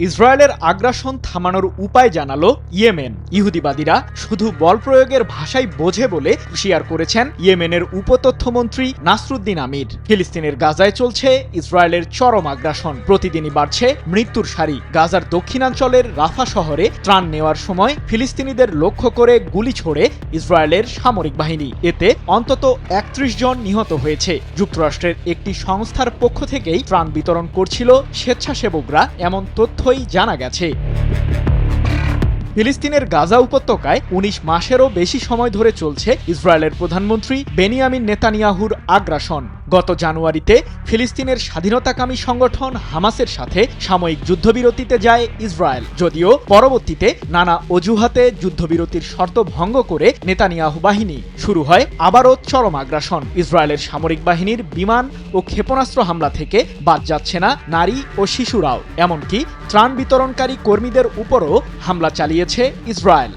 ইসরায়েলের আগ্রাসন থামানোর উপায় জানালো ইয়েমেন। ইহুদিবাদীরা শুধু বল প্রয়োগের ভাষাই বোঝে বলে হুঁশিয়ার করেছেন ইয়েমেনের উপতথ্যমন্ত্রী নাসরুদ্দিন আমির। ফিলিস্তিনের গাজায় চলছে ইসরায়েলের চরম আগ্রাসন। প্রতিদিনই বাড়ছে মৃত্যুর সারি। গাজার দক্ষিণাঞ্চলের রাফা শহরে ত্রাণ নেওয়ার সময় ফিলিস্তিনিদের লক্ষ্য করে গুলি ছোড়ে ইসরায়েলের সামরিক বাহিনী। এতে অন্তত ৩১ জন নিহত হয়েছে। যুক্তরাষ্ট্রের একটি সংস্থার পক্ষ থেকেই ত্রাণ বিতরণ করছিল স্বেচ্ছাসেবকরা, এমন তথ্যই জানা গেছে। ফিলিস্তিনের গাজা উপত্যকায় ১৯ মাসেরও বেশি সময় ধরে চলছে ইসরায়েলের প্রধানমন্ত্রী বেনিয়ামিন নেতানিয়াহুর আগ্রাসন। গত জানুয়ারিতে ফিলিস্তিনের স্বাধীনতাকামী সংগঠন হামাসের সাথে সাময়িক যুদ্ধবিরতিতে যায় ইসরায়েল, যদিও পরবর্তীতে নানা অজুহাতে যুদ্ধবিরতির শর্ত ভঙ্গ করে নেতানিয়াহু বাহিনী শুরু হয় আবারও চরম আগ্রাসন। ইসরায়েলের সামরিক বাহিনীর বিমান ও ক্ষেপণাস্ত্র হামলা থেকে বাদ যাচ্ছে না নারী ও শিশুরাও। এমনকি ত্রাণ বিতরণকারী কর্মীদের উপরও হামলা চালিয়েছে ইসরায়েল।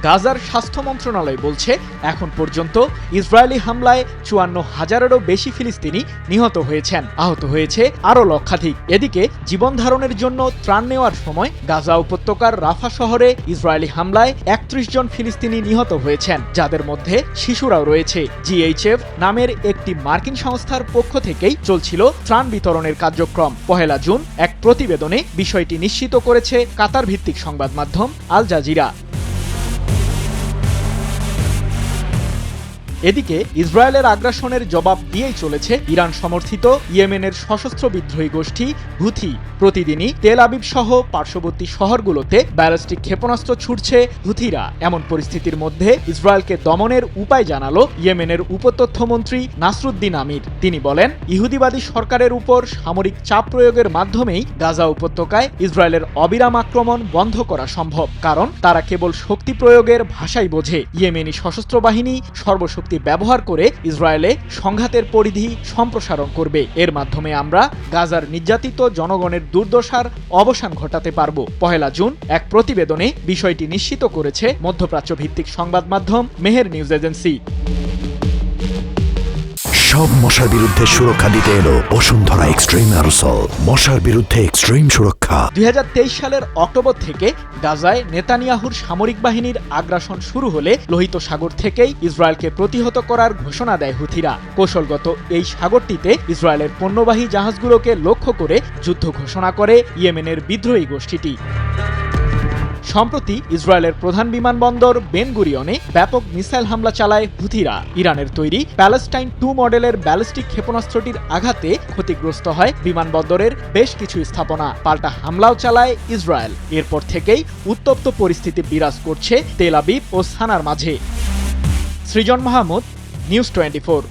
গাজার স্বাস্থ্য মন্ত্রণালয় বলছে, এখন পর্যন্ত ইসরায়েলি হামলায় ৫৪,০০০-এরও বেশি ফিলিস্তিনি নিহত হয়েছেন। আহত হয়েছে আরও লক্ষাধিক। এদিকে জীবন ধারণের জন্য ত্রাণ নেওয়ার সময় গাজা উপত্যকার রাফা শহরে ইসরায়েলি হামলায় ৩১ জন ফিলিস্তিনি নিহত হয়েছেন, যাদের মধ্যে শিশুরাও রয়েছে। জিএইচএফ নামের একটি মার্কিন সংস্থার পক্ষ থেকেই চলছিল ত্রাণ বিতরণের কার্যক্রম। ১ জুন এক প্রতিবেদনে বিষয়টি নিশ্চিত করেছে কাতার ভিত্তিক সংবাদ মাধ্যম আল জাজিরা। এদিকে ইসরায়েলের আগ্রাসনের জবাব দিয়েই চলেছে ইরান সমর্থিত ইয়েমেনের সশস্ত্র বিদ্রোহী গোষ্ঠী হুথি। প্রতিদিনই তেল আবিব সহ পার্শ্ববর্তী শহরগুলোতে ব্যালিস্টিক ক্ষেপণাস্ত্র ছুড়ছে হুথিরা। এমন পরিস্থিতির মধ্যে ইসরায়েলকে দমনের উপায় জানালো ইয়েমেনের উপতথ্যমন্ত্রী নাসরুদ্দিন আমির। তিনি বলেন, ইহুদিবাদী সরকারের উপর সামরিক চাপ প্রয়োগের মাধ্যমেই গাজা উপত্যকায় ইসরায়েলের অবিরাম আক্রমণ বন্ধ করা সম্ভব, কারণ তারা কেবল শক্তি প্রয়োগের ভাষাই বোঝে। ইয়েমেনি সশস্ত্র বাহিনী সর্বশক্তি ব্যবহার করে ইসরায়েলে সংঘাতের পরিধি সম্প্রসারণ করবে। এর মাধ্যমে আমরা গাজার নির্যাতিত জনগণের দুর্দশার অবসান ঘটাতে পারব। ১ জুন এক প্রতিবেদনে বিষয়টি নিশ্চিত করেছে মধ্যপ্রাচ্য ভিত্তিক সংবাদ মাধ্যম মেহের নিউজ এজেন্সি। সব মশার বিরুদ্ধে সুরক্ষা দিতে এলো বসুন্ধরা এক্সট্রিম অ্যারোসল। মশার বিরুদ্ধে এক্সট্রিম সুরক্ষা। ২০২৩ সালের অক্টোবর থেকে গাজায় নেতানিয়াহুর সামরিক বাহিনীর আগ্রাসন শুরু হলে লোহিত সাগর থেকেই ইসরায়েলকে প্রতিহত করার ঘোষণা দেয় হুথিরা। কৌশলগত এই সাগরটিতে ইসরায়েলের পণ্যবাহী জাহাজগুলোকে লক্ষ্য করে যুদ্ধ ঘোষণা করে ইয়েমেনের বিদ্রোহী গোষ্ঠীটি। সম্প্রতি ইসরায়েলের প্রধান বিমানবন্দর বেন গুরিয়নে ব্যাপক মিসাইল হামলা চালায় হুথিরা। ইরানের তৈরি প্যালেস্টাইন 2 মডেলের ব্যালিস্টিক ক্ষেপণাস্ত্রটির আঘাতে ক্ষতিগ্রস্ত হয় বিমানবন্দরের বেশ কিছু স্থাপনা। পাল্টা হামলাও চালায় ইসরায়েল। এরপর থেকেই উত্তপ্ত পরিস্থিতি বিরাজ করছে তেল আবিব ও সানার মাঝে। সৃজন মাহমুদ, নিউজ 24।